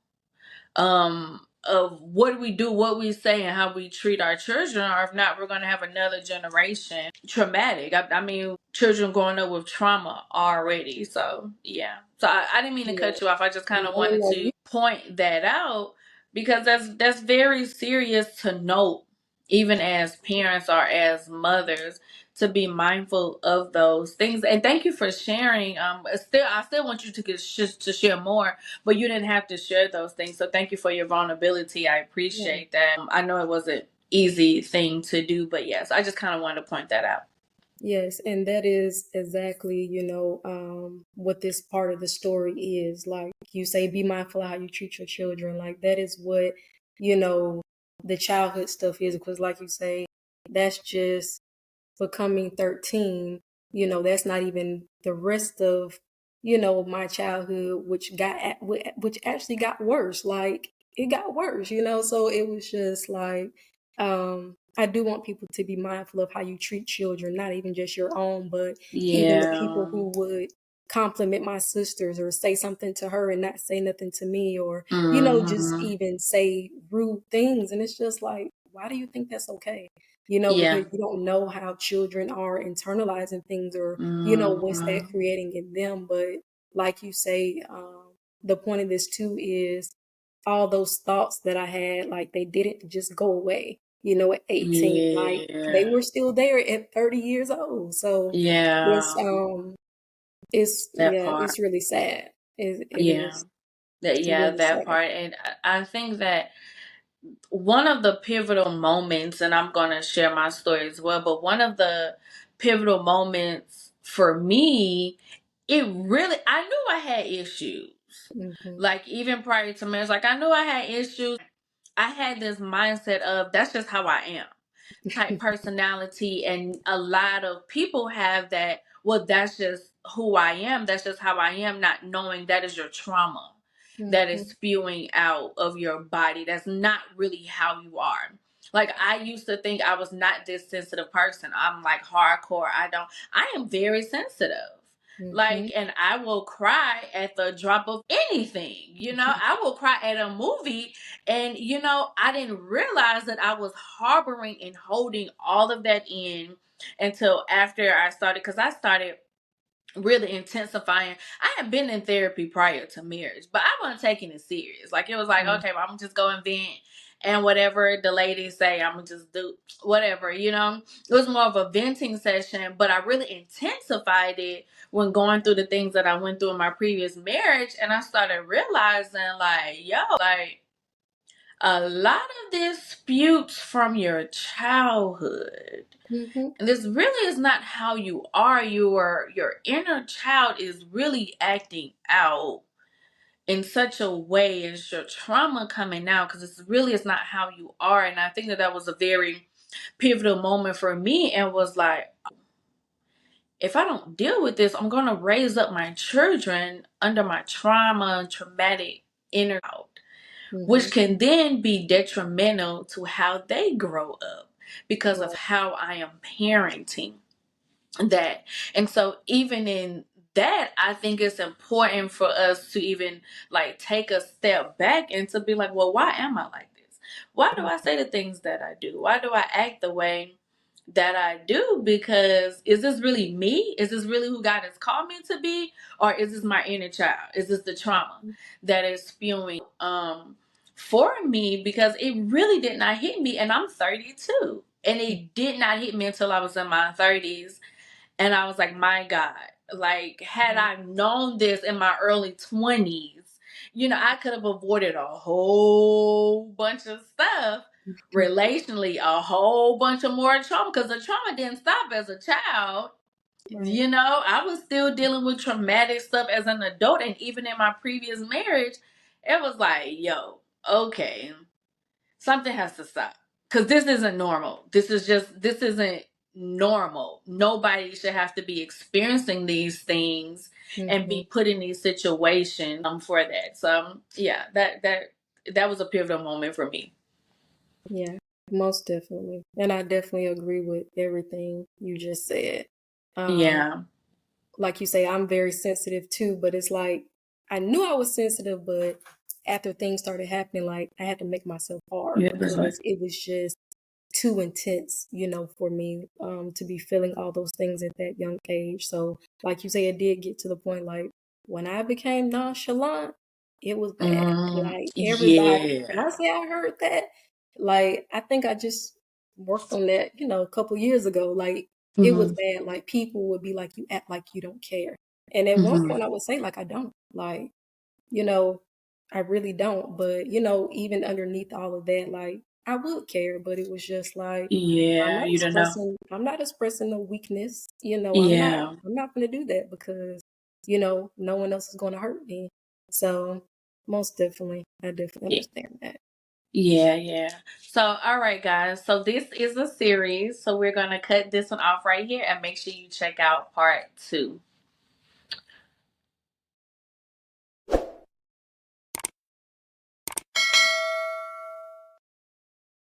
of what we do, what we say, and how we treat our children, or if not, we're going to have another generation traumatic. I mean, children growing up with trauma already. So yeah. So I didn't mean to cut you off. I just kind of wanted to point that out, because that's very serious to note, even as parents or as mothers, to be mindful of those things. And thank you for sharing. I still want you to share more, but you didn't have to share those things. So thank you for your vulnerability. I appreciate that. I know it wasn't easy thing to do, but yes, I just kind of wanted to point that out. Yes, and that is exactly, what this part of the story is. Like you say, be mindful of how you treat your children. Like that is what, the childhood stuff is. Because like you say, that's just becoming 13. That's not even the rest of, my childhood, which actually got worse. Like it got worse, so it was just like, I do want people to be mindful of how you treat children, not even just your own, but even the people who would compliment my sisters or say something to her and not say nothing to me, or, just even say rude things. And it's just like, why do you think that's okay? Because you don't know how children are internalizing things, or, what's that creating in them. But like you say, the point of this too is all those thoughts that I had, like they didn't just go away, at 18, like they were still there at 30 years old. So it's it's really sad. It is. Really That sad. part. And I think that one of the pivotal moments, and I'm going to share my story as well, but one of the pivotal moments for me, I knew I had issues. Like, even prior to marriage, like, I knew I had issues. I had this mindset of, that's just how I am type personality, and a lot of people have that. Well, that's just who I am, that's just how I am, not knowing that is your trauma that is spewing out of your body. That's not really how you are. Like, I used to think I was not this sensitive person. I'm like hardcore. I am very sensitive. Like, and I will cry at the drop of anything. I will cry at a movie. And, I didn't realize that I was harboring and holding all of that in until after I started, because I started really intensifying. I had been in therapy prior to marriage, but I wasn't taking it serious. Like, it was like, okay, well, I'm just going to vent, and whatever the ladies say, I'm going to just do whatever, It was more of a venting session, but I really intensified it when going through the things that I went through in my previous marriage. And I started realizing, like, like, a lot of this spewed from your childhood. And this really is not how you are. Your inner child is really acting out in such a way. It's your trauma coming out, because it's really is not how you are. And I think that was a very pivotal moment for me, and was like, if I don't deal with this, I'm going to raise up my children under my traumatic inner child. which Mhm. can then be detrimental to how they grow up because of Right. how I am parenting that. And so even in that, I think it's important for us to even like take a step back and to be like, well, why am I like this? Why do I say the things that I do? Why do I act the way that I do? Because is this really me? Is this really who God has called me to be? Or is this my inner child? Is this the trauma that is spewing for me? Because it really did not hit me, and I'm 32. And it did not hit me until I was in my 30s, and I was like, my God, like, had Right. I known this in my early 20s, I could have avoided a whole bunch of stuff relationally, a whole bunch of more trauma, because the trauma didn't stop as a child. Right. I was still dealing with traumatic stuff as an adult. And even in my previous marriage, it was like, yo, okay, something has to stop, because this isn't normal. This isn't normal. Nobody should have to be experiencing these things and Mhm. be put in these situations for that. So yeah, that was a pivotal moment for me. Yeah, most definitely. And I definitely agree with everything you just said. Um, Yeah. like you say, I'm very sensitive too, but it's like I knew I was sensitive, but after things started happening, like I had to make myself hard Yeah, that's right. because it was just too intense, for me, to be feeling all those things at that young age. So, like you say, it did get to the point like when I became nonchalant, it was bad. Like everybody, when Yeah. I say I heard that, like I think I just worked on that, a couple years ago. Like it was Hmm. bad. Like people would be like, you act like you don't care. And at one Hmm. point I would say like I don't. Like, you know, I really don't. But, even underneath all of that, like I would care, but it was just like Yeah, you don't know. I'm not expressing no weakness. Yeah. I'm not gonna do that because, no one else is gonna hurt me. So most definitely, I definitely understand that. Yeah, yeah. So, all right, guys. So, this is a series. So, we're going to cut this one off right here and make sure you check out part 2.